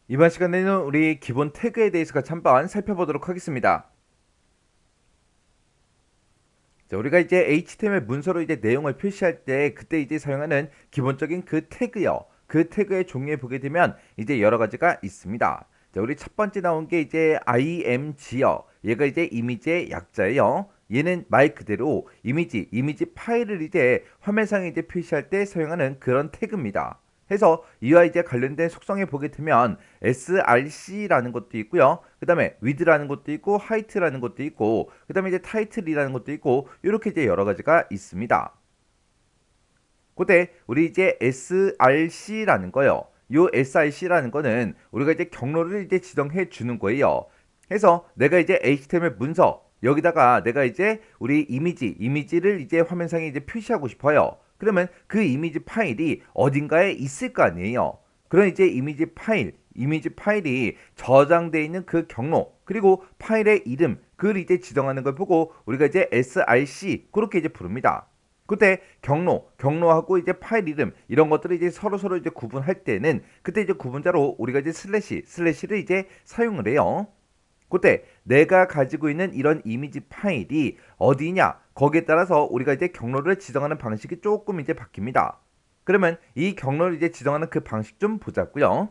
이번 시간에는 우리 기본 태그에 대해서 같이 한번 살펴보도록 하겠습니다. 자, 우리가 이제 HTML 문서로 이제 내용을 표시할 때 그때 이제 사용하는 기본적인 그 태그요. 그 태그의 종류에 보게 되면 이제 여러 가지가 있습니다. 자, 우리 첫 번째 나온 게 이제 img요. 얘가 이제 이미지의 약자예요. 얘는 말 그대로 이미지 파일을 이제 화면상에 이제 표시할 때 사용하는 그런 태그입니다. 해서 이와 이제 관련된 속성에 보게 되면 src라는 것도 있고요. 그 다음에 wid라는 것도 있고 height라는 것도 있고 그 다음에 이제 title이라는 것도 있고 이렇게 이제 여러 가지가 있습니다. 그때 우리 이제 src라는 거요. 요 src라는 거는 우리가 이제 경로를 이제 지정해 주는 거예요. 해서 내가 이제 HTML 문서 여기다가 내가 이제 우리 이미지를 이제 화면상에 이제 표시하고 싶어요. 그러면 그 이미지 파일이 어딘가에 있을 거 아니에요. 그런 이제 이미지 파일이 저장되어 있는 그 경로, 그리고 파일의 이름, 그걸 이제 지정하는 걸 보고 우리가 이제 src 그렇게 이제 부릅니다. 그때 경로하고 이제 파일 이름 이런 것들을 이제 서로 이제 구분할 때는 그때 이제 구분자로 우리가 이제 슬래시를 이제 사용을 해요. 그때 내가 가지고 있는 이런 이미지 파일이 어디냐 거기에 따라서 우리가 이제 경로를 지정하는 방식이 조금 이제 바뀝니다. 그러면 이 경로를 이제 지정하는 그 방식 좀 보자고요.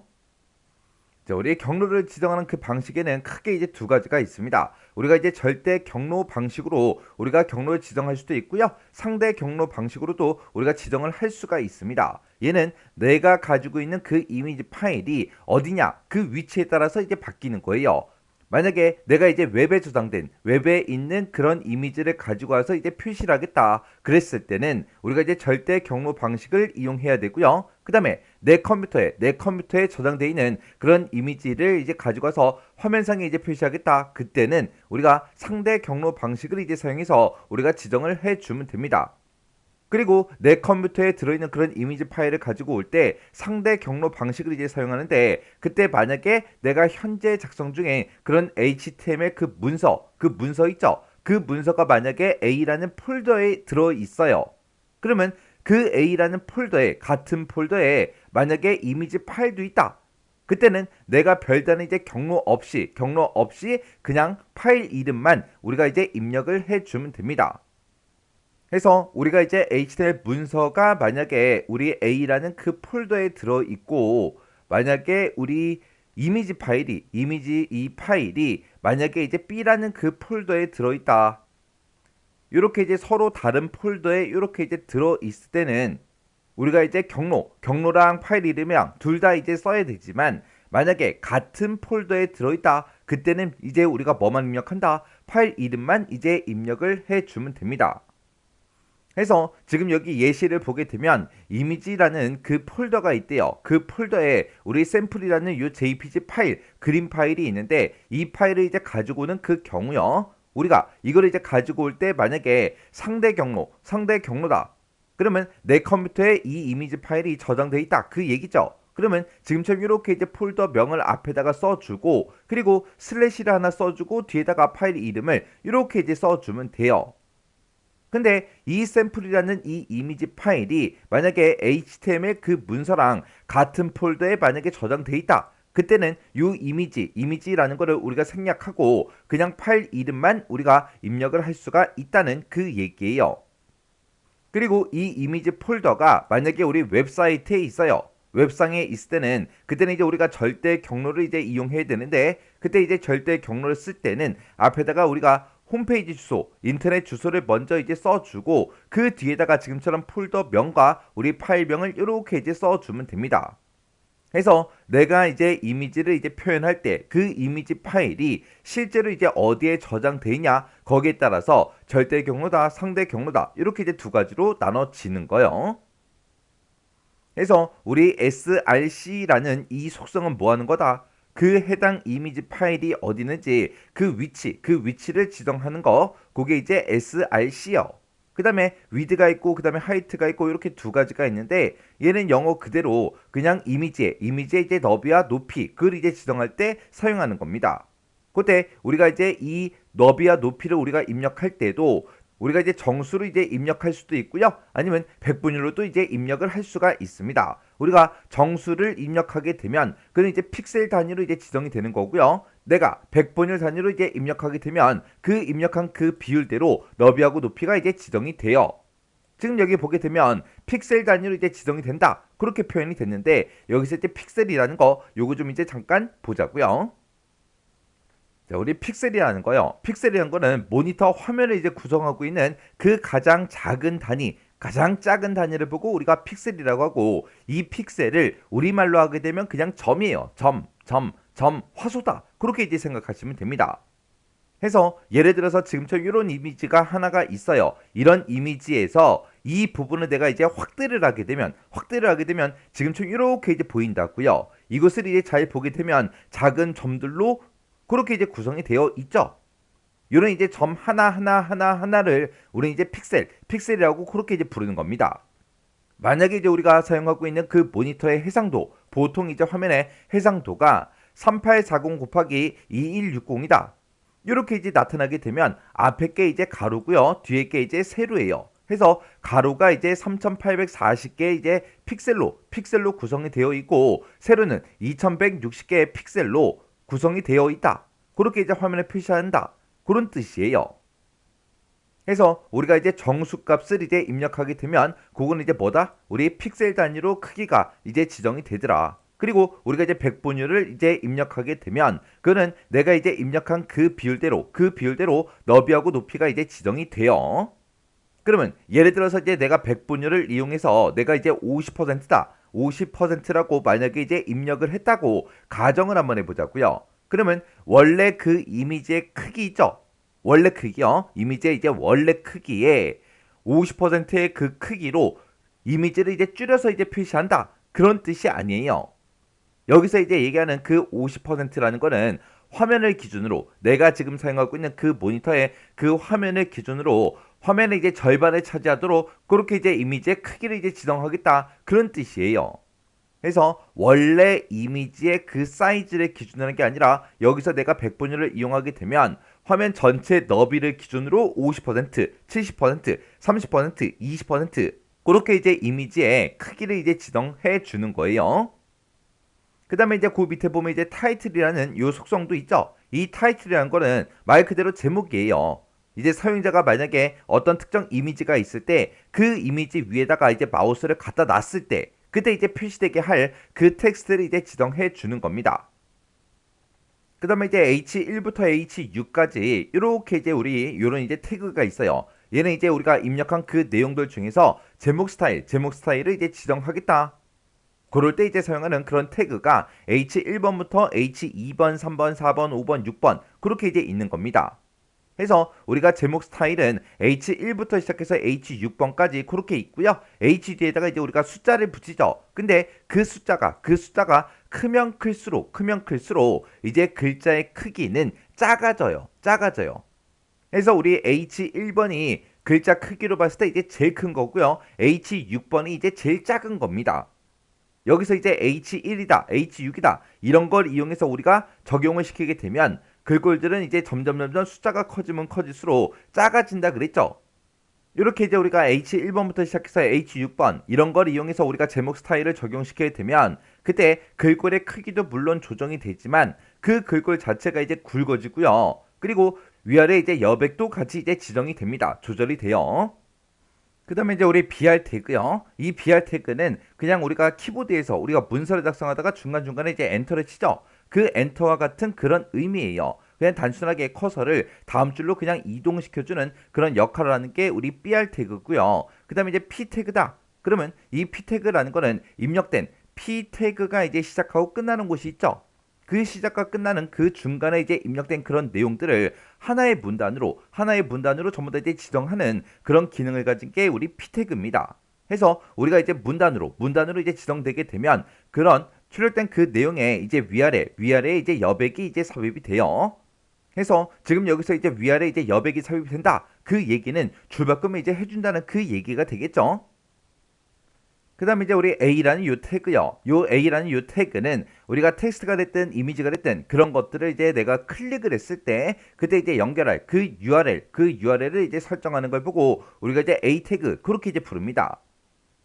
자, 우리 경로를 지정하는 그 방식에는 크게 이제 두 가지가 있습니다. 우리가 이제 절대 경로 방식으로 우리가 경로를 지정할 수도 있고요. 상대 경로 방식으로도 우리가 지정을 할 수가 있습니다. 얘는 내가 가지고 있는 그 이미지 파일이 어디냐 그 위치에 따라서 이제 바뀌는 거예요. 만약에 내가 이제 웹에 있는 그런 이미지를 가지고 와서 이제 표시를 하겠다 그랬을 때는 우리가 이제 절대 경로 방식을 이용해야 되고요. 그 다음에 내 컴퓨터에 저장되어 있는 그런 이미지를 이제 가지고 와서 화면상에 이제 표시하겠다 그때는 우리가 상대 경로 방식을 이제 사용해서 우리가 지정을 해주면 됩니다. 그리고 내 컴퓨터에 들어있는 그런 이미지 파일을 가지고 올 때 상대 경로 방식을 이제 사용하는데 그때 만약에 내가 현재 작성 중에 그런 HTML 그 문서 있죠? 그 문서가 만약에 A라는 폴더에 들어 있어요. 그러면 그 A라는 같은 폴더에 만약에 이미지 파일도 있다. 그때는 내가 별다른 이제 경로 없이 그냥 파일 이름만 우리가 이제 입력을 해주면 됩니다. 해서 우리가 이제 HTML 문서가 만약에 우리 A라는 그 폴더에 들어 있고 만약에 우리 이미지 이 파일이 만약에 이제 B라는 그 폴더에 들어 있다. 이렇게 이제 서로 다른 폴더에 이렇게 이제 들어 있을 때는 우리가 이제 경로랑 파일 이름이랑 둘 다 이제 써야 되지만 만약에 같은 폴더에 들어 있다. 그때는 이제 우리가 뭐만 입력한다. 파일 이름만 이제 입력을 해 주면 됩니다. 해서 지금 여기 예시를 보게 되면 이미지라는 그 폴더가 있대요. 그 폴더에 우리 샘플이라는 이 JPG 파일, 그림 파일이 있는데 이 파일을 이제 가지고 오는 그 경우요. 우리가 이걸 이제 가지고 올 때 만약에 상대 경로다. 그러면 내 컴퓨터에 이 이미지 파일이 저장돼 있다. 그 얘기죠. 그러면 지금처럼 이렇게 이제 폴더 명을 앞에다가 써주고 그리고 슬래시를 하나 써주고 뒤에다가 파일 이름을 이렇게 이제 써주면 돼요. 근데 이 샘플이라는 이 이미지 파일이 만약에 HTML 그 문서랑 같은 폴더에 만약에 저장돼 있다. 그때는 이 이미지라는 거를 우리가 생략하고 그냥 파일 이름만 우리가 입력을 할 수가 있다는 그 얘기예요. 그리고 이 이미지 폴더가 만약에 우리 웹사이트에 있어요. 웹상에 있을 때는 그때는 이제 우리가 절대 경로를 이제 이용해야 되는데 그때 이제 절대 경로를 쓸 때는 앞에다가 우리가 홈페이지 주소, 인터넷 주소를 먼저 이제 써주고 그 뒤에다가 지금처럼 폴더 명과 우리 파일명을 이렇게 이제 써주면 됩니다. 해서 내가 이제 이미지를 이제 표현할 때 그 이미지 파일이 실제로 이제 어디에 저장돼 있냐 거기에 따라서 절대 경로다, 상대 경로다 이렇게 이제 두 가지로 나눠지는 거예요. 그래서 우리 src라는 이 속성은 뭐 하는 거다? 그 해당 이미지 파일이 어디 있는지 그 위치를 지정하는 거, 그게 이제 src요. 그 다음에 wid가 있고, 그 다음에 height가 있고, 이렇게 두 가지가 있는데, 얘는 영어 그대로 그냥 이미지의 이제 너비와 높이, 그걸 이제 지정할 때 사용하는 겁니다. 그때 우리가 이제 이 너비와 높이를 우리가 입력할 때도 우리가 이제 정수로 이제 입력할 수도 있고요. 아니면 백분율로도 이제 입력을 할 수가 있습니다. 우리가 정수를 입력하게 되면 그는 이제 픽셀 단위로 이제 지정이 되는 거고요. 내가 100번열 단위로 이제 입력하게 되면 그 입력한 그 비율대로 너비하고 높이가 이제 지정이 돼요. 지금 여기 보게 되면 픽셀 단위로 이제 지정이 된다. 그렇게 표현이 됐는데 여기서 이제 픽셀이라는 거 요거 좀 이제 잠깐 보자고요. 자, 우리 픽셀이라는 거요. 픽셀이라는 거는 모니터 화면을 이제 구성하고 있는 그 가장 작은 단위, 가장 작은 단위를 보고 우리가 픽셀이라고 하고 이 픽셀을 우리말로 하게 되면 그냥 점이에요. 점, 화소다. 그렇게 이제 생각하시면 됩니다. 해서 예를 들어서 지금처럼 이런 이미지가 하나가 있어요. 이런 이미지에서 이 부분을 내가 이제 확대를 하게 되면 지금처럼 이렇게 이제 보인다고요. 이것을 이제 잘 보게 되면 작은 점들로 그렇게 이제 구성이 되어 있죠. 이런 이제 점 하나를 우리는 이제 픽셀이라고 그렇게 이제 부르는 겁니다. 만약에 이제 우리가 사용하고 있는 그 모니터의 해상도, 보통 이제 화면의 해상도가 3840 곱하기 2160이다. 이렇게 이제 나타나게 되면 앞에 게 이제 가로고요. 뒤에 게 이제 세로예요. 해서 가로가 이제 3840개 이제 픽셀로 구성이 되어 있고 세로는 2160개의 픽셀로 구성이 되어 있다. 그렇게 이제 화면에 표시한다. 그런 뜻이에요. 해서 우리가 이제 정수값을 이제 입력하게 되면 그거는 이제 뭐다? 우리 픽셀 단위로 크기가 이제 지정이 되더라. 그리고 우리가 이제 백분율을 이제 입력하게 되면 그거는 내가 이제 입력한 그 비율대로 너비하고 높이가 이제 지정이 돼요. 그러면 예를 들어서 이제 내가 백분율을 이용해서 내가 이제 50%다. 50%라고 만약에 이제 입력을 했다고 가정을 한번 해보자고요. 그러면 원래 그 이미지의 크기 있죠? 원래 크기요. 이미지의 이제 원래 크기에 50%의 그 크기로 이미지를 이제 줄여서 이제 표시한다. 그런 뜻이 아니에요. 여기서 이제 얘기하는 그 50%라는 거는 화면을 기준으로 내가 지금 사용하고 있는 그 모니터의 그 화면을 기준으로 화면의 이제 절반을 차지하도록 그렇게 이제 이미지의 크기를 이제 지정하겠다. 그런 뜻이에요. 그래서 원래 이미지의 그 사이즈를 기준으로 하는 게 아니라 여기서 내가 백분율을 이용하게 되면 화면 전체 너비를 기준으로 50%, 70%, 30%, 20% 그렇게 이제 이미지의 크기를 이제 지정해 주는 거예요. 그 다음에 이제 그 밑에 보면 이제 타이틀이라는 요 속성도 있죠. 이 타이틀이라는 거는 말 그대로 제목이에요. 이제 사용자가 만약에 어떤 특정 이미지가 있을 때 그 이미지 위에다가 이제 마우스를 갖다 놨을 때 그때 이제 표시되게 할 그 텍스트를 이제 지정해 주는 겁니다. 그 다음에 이제 H1부터 H6까지 이렇게 이제 우리 요런 이제 태그가 있어요. 얘는 이제 우리가 입력한 그 내용들 중에서 제목 스타일을 이제 지정하겠다. 그럴 때 이제 사용하는 그런 태그가 H1번부터 H2번, 3번, 4번, 5번, 6번 그렇게 이제 있는 겁니다. 해서 우리가 제목 스타일은 H1부터 시작해서 H6번까지 그렇게 있고요. H 뒤에다가 이제 우리가 숫자를 붙이죠. 근데 그 숫자가 크면 클수록 이제 글자의 크기는 작아져요. 해서 우리 H1번이 글자 크기로 봤을 때 이제 제일 큰 거고요. H6번이 이제 제일 작은 겁니다. 여기서 이제 H1이다, H6이다 이런 걸 이용해서 우리가 적용을 시키게 되면 글꼴들은 이제 점점 숫자가 커지면 커질수록 작아진다 그랬죠. 이렇게 이제 우리가 H1번부터 시작해서 H6번 이런 걸 이용해서 우리가 제목 스타일을 적용시키게 되면 그때 글꼴의 크기도 물론 조정이 되지만 그 글꼴 자체가 이제 굵어지고요. 그리고 위아래 이제 여백도 같이 이제 지정이 됩니다. 조절이 돼요. 그 다음에 이제 우리 BR 태그요. 이 BR 태그는 그냥 우리가 키보드에서 우리가 문서를 작성하다가 중간중간에 이제 엔터를 치죠. 그 엔터와 같은 그런 의미예요. 그냥 단순하게 커서를 다음 줄로 그냥 이동시켜주는 그런 역할을 하는 게 우리 BR 태그고요. 그 다음에 이제 P 태그다. 그러면 이 P 태그라는 거는 입력된 P 태그가 이제 시작하고 끝나는 곳이 있죠. 그 시작과 끝나는 그 중간에 이제 입력된 그런 내용들을 하나의 문단으로 전부 다 이제 지정하는 그런 기능을 가진 게 우리 P 태그입니다. 해서 우리가 이제 문단으로 이제 지정되게 되면 그런 출력된 그 내용에 이제 위아래에 이제 여백이 이제 삽입이 돼요. 해서 지금 여기서 이제 위아래 이제 여백이 삽입이 된다. 그 얘기는 줄바꿈을 이제 해준다는 그 얘기가 되겠죠. 그 다음에 이제 우리 A라는 요 태그요. 요 A라는 요 태그는 우리가 텍스트가 됐든 이미지가 됐든 그런 것들을 이제 내가 클릭을 했을 때 그때 이제 연결할 그 URL을 이제 설정하는 걸 보고 우리가 이제 A 태그 그렇게 이제 부릅니다.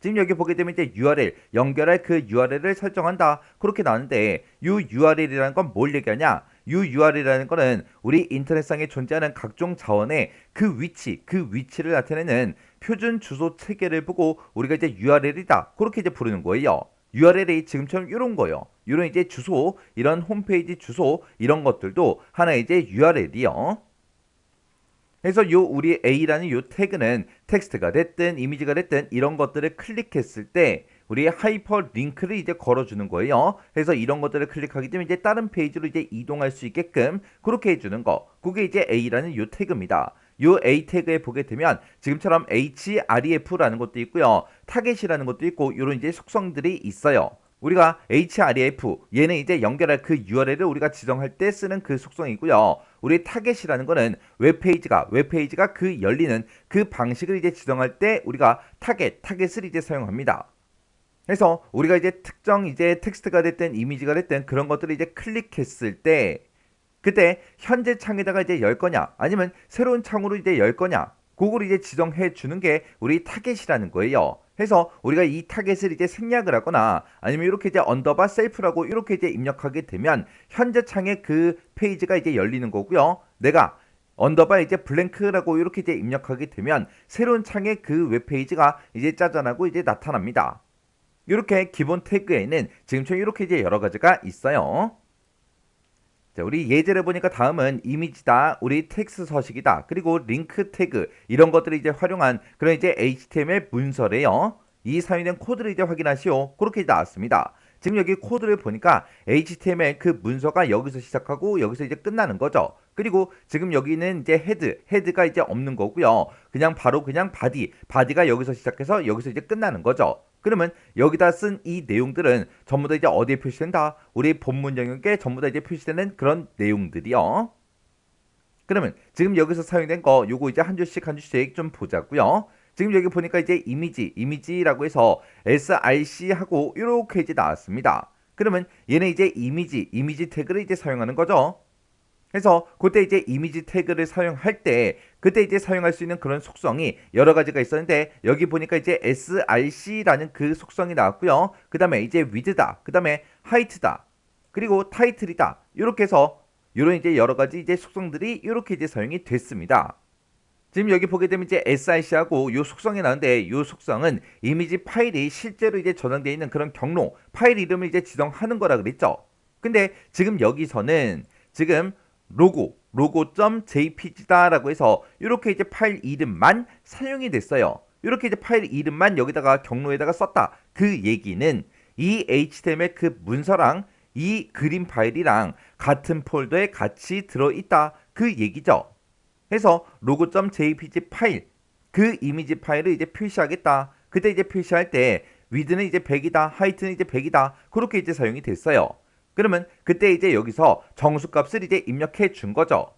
지금 여기 보게 되면 이제 URL, 연결할 그 URL을 설정한다. 그렇게 나오는데 이 URL이라는 건 뭘 얘기하냐? 이 URL이라는 거는 우리 인터넷상에 존재하는 각종 자원의 그 위치를 나타내는 표준 주소 체계를 보고 우리가 이제 URL이다. 그렇게 이제 부르는 거예요. URL이 지금처럼 이런 거예요. 이런 이제 주소, 이런 홈페이지 주소, 이런 것들도 하나의 이제 URL이요. 그래서 요 우리 A라는 요 태그는 텍스트가 됐든 이미지가 됐든 이런 것들을 클릭했을 때 우리 하이퍼 링크를 이제 걸어주는 거예요. 그래서 이런 것들을 클릭하기 때문에 이제 다른 페이지로 이제 이동할 수 있게끔 그렇게 해주는 거. 그게 이제 A라는 요 태그입니다. 요 A 태그에 보게 되면 지금처럼 href라는 것도 있고요. 타겟이라는 것도 있고 이런 이제 속성들이 있어요. 우리가 href 얘는 이제 연결할 그 URL을 우리가 지정할 때 쓰는 그 속성이고요. 우리 타겟이라는 거는 웹페이지가 그 열리는 그 방식을 이제 지정할 때 우리가 타겟을 이제 사용합니다. 그래서 우리가 이제 특정 이제 텍스트가 됐든 이미지가 됐든 그런 것들을 이제 클릭했을 때 그때 현재 창에다가 이제 열 거냐 아니면 새로운 창으로 이제 열 거냐 그걸 이제 지정해 주는 게 우리 타겟이라는 거예요. 해서 우리가 이 타겟을 이제 생략을 하거나 아니면 이렇게 이제 언더바 셀프라고 이렇게 이제 입력하게 되면 현재 창에 그 페이지가 이제 열리는 거고요. 내가 언더바 이제 블랭크라고 이렇게 이제 입력하게 되면 새로운 창에 그 웹페이지가 이제 짜잔하고 이제 나타납니다. 이렇게 기본 태그에는 지금처럼 이렇게 이제 여러 가지가 있어요. 자, 우리 예제를 보니까 다음은 이미지다, 우리 텍스트 서식이다, 그리고 링크 태그 이런 것들을 이제 활용한 그런 이제 HTML 문서래요. 이 사용된 코드를 이제 확인하시오. 그렇게 나왔습니다. 지금 여기 코드를 보니까 HTML 그 문서가 여기서 시작하고 여기서 이제 끝나는 거죠. 그리고 지금 여기는 이제 헤드가 이제 없는 거고요. 그냥 바로 그냥 바디가 여기서 시작해서 여기서 이제 끝나는 거죠. 그러면 여기다 쓴 이 내용들은 전부 다 이제 어디에 표시된다? 우리 본문 영역에 전부 다 이제 표시되는 그런 내용들이요. 그러면 지금 여기서 사용된 거 요거 이제 한 줄씩 좀 보자고요. 지금 여기 보니까 이제 이미지라고 해서 src 하고 이렇게 이제 나왔습니다. 그러면 얘는 이제 이미지 태그를 이제 사용하는 거죠. 그래서 그때 이제 이미지 태그를 사용할 때 그때 이제 사용할 수 있는 그런 속성이 여러 가지가 있었는데 여기 보니까 이제 src라는 그 속성이 나왔고요. 그 다음에 이제 width다, 그 다음에 height다, 그리고 title이다. 이렇게 해서 이런 이제 여러 가지 이제 속성들이 이렇게 이제 사용이 됐습니다. 지금 여기 보게 되면 이제 src하고 요 속성이 나오는데 요 속성은 이미지 파일이 실제로 이제 저장되어 있는 그런 경로 파일 이름을 이제 지정하는 거라 그랬죠. 근데 지금 여기서는 지금 로고.jpg다라고 해서 이렇게 이제 파일 이름만 사용이 됐어요. 이렇게 이제 파일 이름만 여기다가 경로에다가 썼다. 그 얘기는 이 HTML 그 문서랑 이 그림 파일이랑 같은 폴더에 같이 들어있다. 그 얘기죠. 해서 로고.jpg 파일 그 이미지 파일을 이제 표시하겠다. 그때 이제 표시할 때 위드는 이제 100이다. 하이트는 이제 100이다. 그렇게 이제 사용이 됐어요. 그러면 그때 이제 여기서 정수값을 이제 입력해 준 거죠.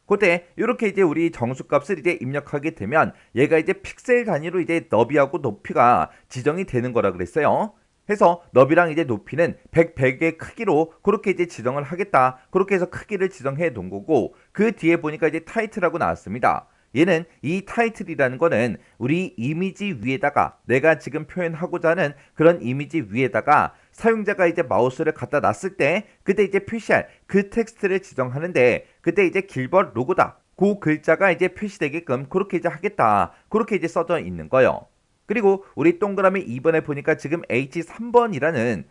그때 이렇게 이제 우리 정수값을 이제 입력하게 되면 얘가 이제 픽셀 단위로 이제 너비하고 높이가 지정이 되는 거라 그랬어요. 해서 너비랑 이제 높이는 100의 크기로 그렇게 이제 지정을 하겠다. 그렇게 해서 크기를 지정해 놓은 거고 그 뒤에 보니까 이제 타이틀하고 나왔습니다. 얘는 이 타이틀이라는 거는 우리 이미지 위에다가 내가 지금 표현하고자 하는 그런 이미지 위에다가 사용자가 이제 마우스를 갖다 놨을 때 그때 이제 표시할 그 텍스트를 지정하는데 그때 이제 길벗 로고다. 그 글자가 이제 표시되게끔 그렇게 이제 하겠다. 그렇게 이제 써져 있는 거예요. 그리고 우리 동그라미 2번에 보니까 지금 H3번이라는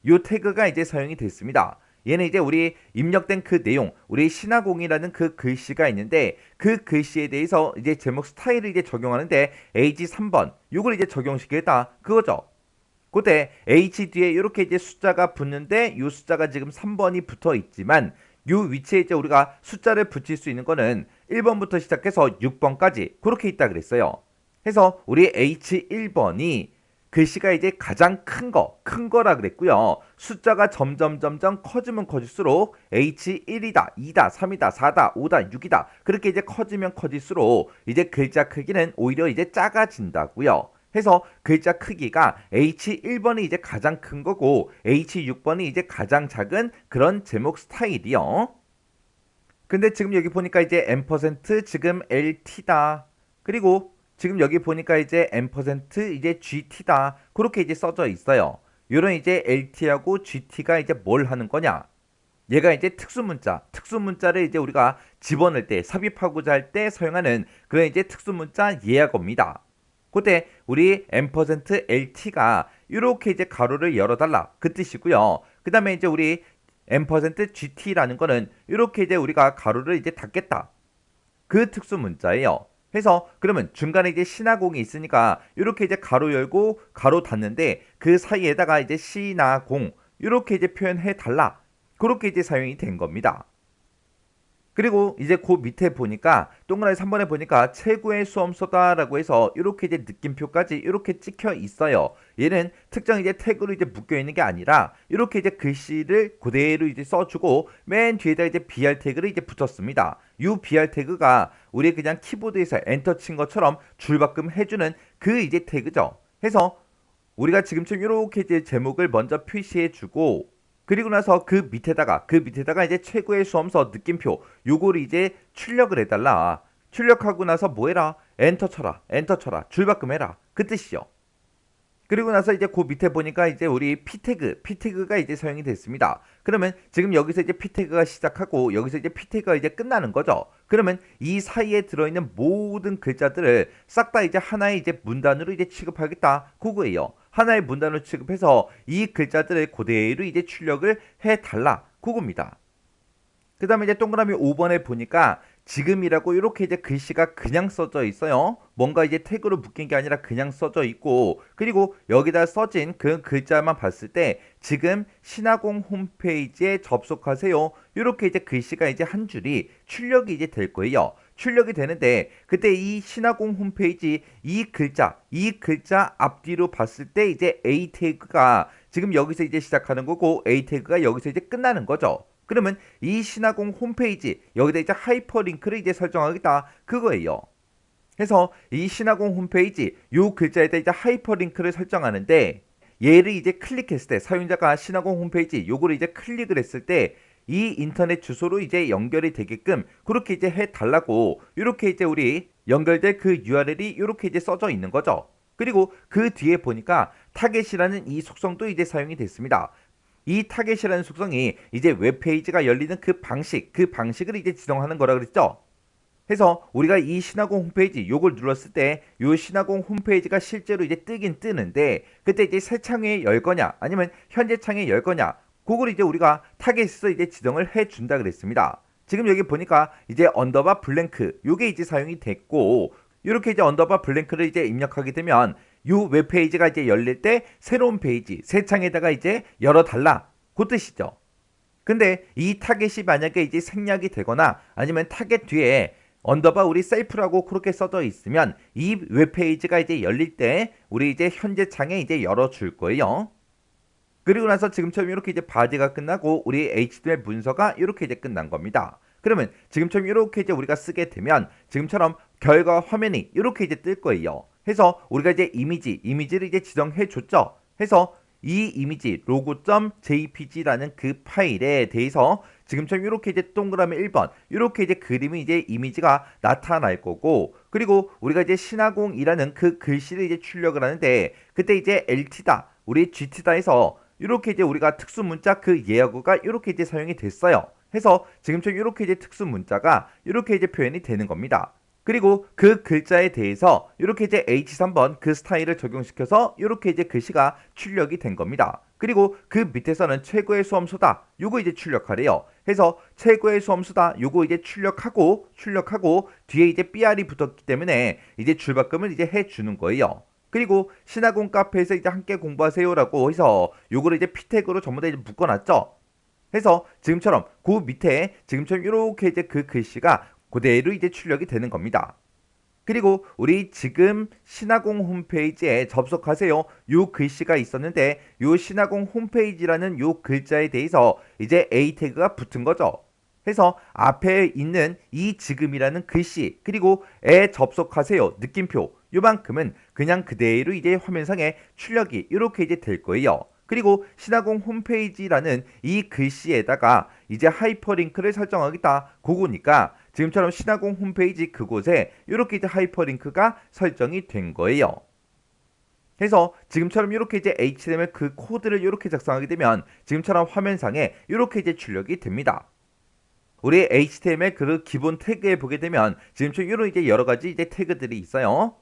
요 태그가 이제 사용이 됐습니다. 얘는 이제 우리 입력된 그 내용, 우리 신화공이라는 그 글씨가 있는데 그 글씨에 대해서 이제 제목 스타일을 이제 적용하는데 H3번 요걸 이제 적용시키겠다 그거죠. 그때 H 뒤에 이렇게 이제 숫자가 붙는데 이 숫자가 지금 3번이 붙어 있지만 이 위치에 이제 우리가 숫자를 붙일 수 있는 거는 1번부터 시작해서 6번까지 그렇게 있다 그랬어요. 해서 우리 H1번이 글씨가 이제 가장 큰 거라 그랬고요. 숫자가 점점 커지면 커질수록 H1이다, 2다, 3이다, 4다, 5다, 6이다. 그렇게 이제 커지면 커질수록 이제 글자 크기는 오히려 이제 작아진다고요. 해서 글자 크기가 H1번이 이제 가장 큰 거고 H6번이 이제 가장 작은 그런 제목 스타일이요. 근데 지금 여기 보니까 이제 M% 지금 LT다. 그리고 지금 여기 보니까 이제 M% 이제 GT다. 그렇게 이제 써져 있어요. 요런 이제 LT하고 GT가 이제 뭘 하는 거냐? 얘가 이제 특수문자를 이제 우리가 집어넣을 때, 삽입하고자 할 때 사용하는 그런 이제 특수문자 예약어입니다. 그때 우리 M%LT가 이렇게 이제 가로를 열어달라 그 뜻이고요. 그 다음에 이제 우리 M%GT라는 거는 이렇게 이제 우리가 가로를 이제 닫겠다. 그 특수 문자예요. 해서 그러면 중간에 이제 신화공이 있으니까 이렇게 이제 가로 열고 가로 닫는데 그 사이에다가 이제 신화공 이렇게 이제 표현해 달라. 그렇게 이제 사용이 된 겁니다. 그리고 이제 그 밑에 보니까 동그라미 3번에 보니까 최고의 수험서다라고 해서 이렇게 이제 느낌표까지 이렇게 찍혀 있어요. 얘는 특정 이제 태그로 이제 묶여 있는 게 아니라 이렇게 이제 글씨를 그대로 이제 써주고 맨 뒤에다 이제 BR 태그를 이제 붙였습니다. 이 BR 태그가 우리 그냥 키보드에서 엔터 친 것처럼 줄바꿈 해주는 그 이제 태그죠. 해서 우리가 지금처럼 이렇게 이제 제목을 먼저 표시해주고 그리고 나서 그 밑에다가 이제 최고의 수험서 느낌표 요거를 이제 출력을 해달라. 출력하고 나서 뭐 해라? 엔터 쳐라. 줄바꿈해라. 그 뜻이죠. 그리고 나서 이제 그 밑에 보니까 이제 우리 P태그가 이제 사용이 됐습니다. 그러면 지금 여기서 이제 P태그가 시작하고 여기서 이제 P태그가 이제 끝나는 거죠. 그러면 이 사이에 들어있는 모든 글자들을 싹 다 이제 하나의 이제 문단으로 이제 취급하겠다. 그거예요. 하나의 문단으로 취급해서 이 글자들을 그대로 이제 출력을 해달라. 그겁니다. 그 다음에 이제 동그라미 5번에 보니까 지금이라고 이렇게 이제 글씨가 그냥 써져 있어요. 뭔가 이제 태그로 묶인 게 아니라 그냥 써져 있고 그리고 여기다 써진 그 글자만 봤을 때 지금 신화공 홈페이지에 접속하세요. 이렇게 이제 글씨가 이제 한 줄이 출력이 이제 될 거예요. 출력이 되는데 그때 이 신화공 홈페이지 이 글자 앞뒤로 봤을 때 이제 A 태그가 지금 여기서 이제 시작하는 거고 A 태그가 여기서 이제 끝나는 거죠. 그러면 이 신화공 홈페이지 여기다 이제 하이퍼링크를 이제 설정하겠다 그거예요. 그래서 이 신화공 홈페이지 요 글자에다 이제 하이퍼링크를 설정하는데 얘를 이제 클릭했을 때 사용자가 신화공 홈페이지 요거를 이제 클릭을 했을 때 이 인터넷 주소로 이제 연결이 되게끔 그렇게 이제 해달라고 이렇게 이제 우리 연결될 그 URL이 이렇게 이제 써져 있는 거죠. 그리고 그 뒤에 보니까 타겟이라는 이 속성도 이제 사용이 됐습니다. 이 타겟이라는 속성이 이제 웹페이지가 열리는 그 방식을 이제 지정하는 거라 그랬죠. 해서 우리가 이 신화공 홈페이지 요걸 눌렀을 때 요 신화공 홈페이지가 실제로 이제 뜨긴 뜨는데 그때 이제 새 창에 열 거냐 아니면 현재 창에 열 거냐 그걸 이제 우리가 타겟에서 이제 지정을 해 준다 그랬습니다. 지금 여기 보니까 이제 언더바 블랭크 요게 이제 사용이 됐고 이렇게 이제 언더바 블랭크를 이제 입력하게 되면 이 웹페이지가 이제 열릴 때 새로운 페이지 새 창에다가 이제 열어달라 그 뜻이죠. 근데 이 타겟이 만약에 이제 생략이 되거나 아니면 타겟 뒤에 언더바 우리 셀프라고 그렇게 써져 있으면 이 웹페이지가 이제 열릴 때 우리 이제 현재 창에 이제 열어줄 거예요. 그리고 나서 지금처럼 이렇게 이제 바디가 끝나고 우리 HTML 문서가 이렇게 이제 끝난 겁니다. 그러면 지금처럼 이렇게 이제 우리가 쓰게 되면 지금처럼 결과 화면이 이렇게 이제 뜰 거예요. 해서 우리가 이제 이미지를 이제 지정해 줬죠. 해서 이 이미지 logo.jpg라는 그 파일에 대해서 지금처럼 이렇게 이제 동그라미 1번 이렇게 이제 그림이 이제 이미지가 나타날 거고 그리고 우리가 이제 신화공이라는 그 글씨를 이제 출력을 하는데 그때 이제 LT다 우리 GT다 해서 이렇게 이제 우리가 특수 문자 그 예약어가 이렇게 이제 사용이 됐어요. 해서 지금처럼 이렇게 이제 특수 문자가 이렇게 이제 표현이 되는 겁니다. 그리고 그 글자에 대해서 이렇게 이제 H3번 그 스타일을 적용시켜서 이렇게 이제 글씨가 출력이 된 겁니다. 그리고 그 밑에서는 최고의 수험수다. 요거 이제 출력하래요. 해서 최고의 수험수다. 요거 이제 출력하고 뒤에 이제 BR이 붙었기 때문에 이제 줄바꿈을 이제 해주는 거예요. 그리고 신화공 카페에서 이제 함께 공부하세요라고 해서 요거를 이제 P태그로 전부 다 이제 묶어놨죠. 해서 지금처럼 그 밑에 지금처럼 이렇게 이제 그 글씨가 그대로 이제 출력이 되는 겁니다. 그리고 우리 지금 신화공 홈페이지에 접속하세요. 요 글씨가 있었는데 요 신화공 홈페이지라는 요 글자에 대해서 이제 A 태그가 붙은 거죠. 해서 앞에 있는 이 지금이라는 글씨 그리고 에 접속하세요 느낌표 요만큼은 그냥 그대로 이제 화면상에 출력이 이렇게 이제 될 거예요. 그리고 신화공 홈페이지라는 이 글씨에다가 이제 하이퍼링크를 설정하겠다 그거니까 지금처럼 신화공 홈페이지 그곳에 이렇게 이제 하이퍼링크가 설정이 된 거예요. 그래서 지금처럼 이렇게 이제 HTML 그 코드를 이렇게 작성하게 되면 지금처럼 화면상에 이렇게 이제 출력이 됩니다. 우리 HTML 그 기본 태그에 보게 되면 지금처럼 이런 이제 여러 가지 이제 태그들이 있어요.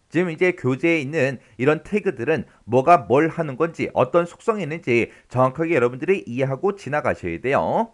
지금 이제 교재에 있는 이런 태그들은 뭐가 뭘 하는 건지 어떤 속성이 있는지 정확하게 여러분들이 이해하고 지나가셔야 돼요.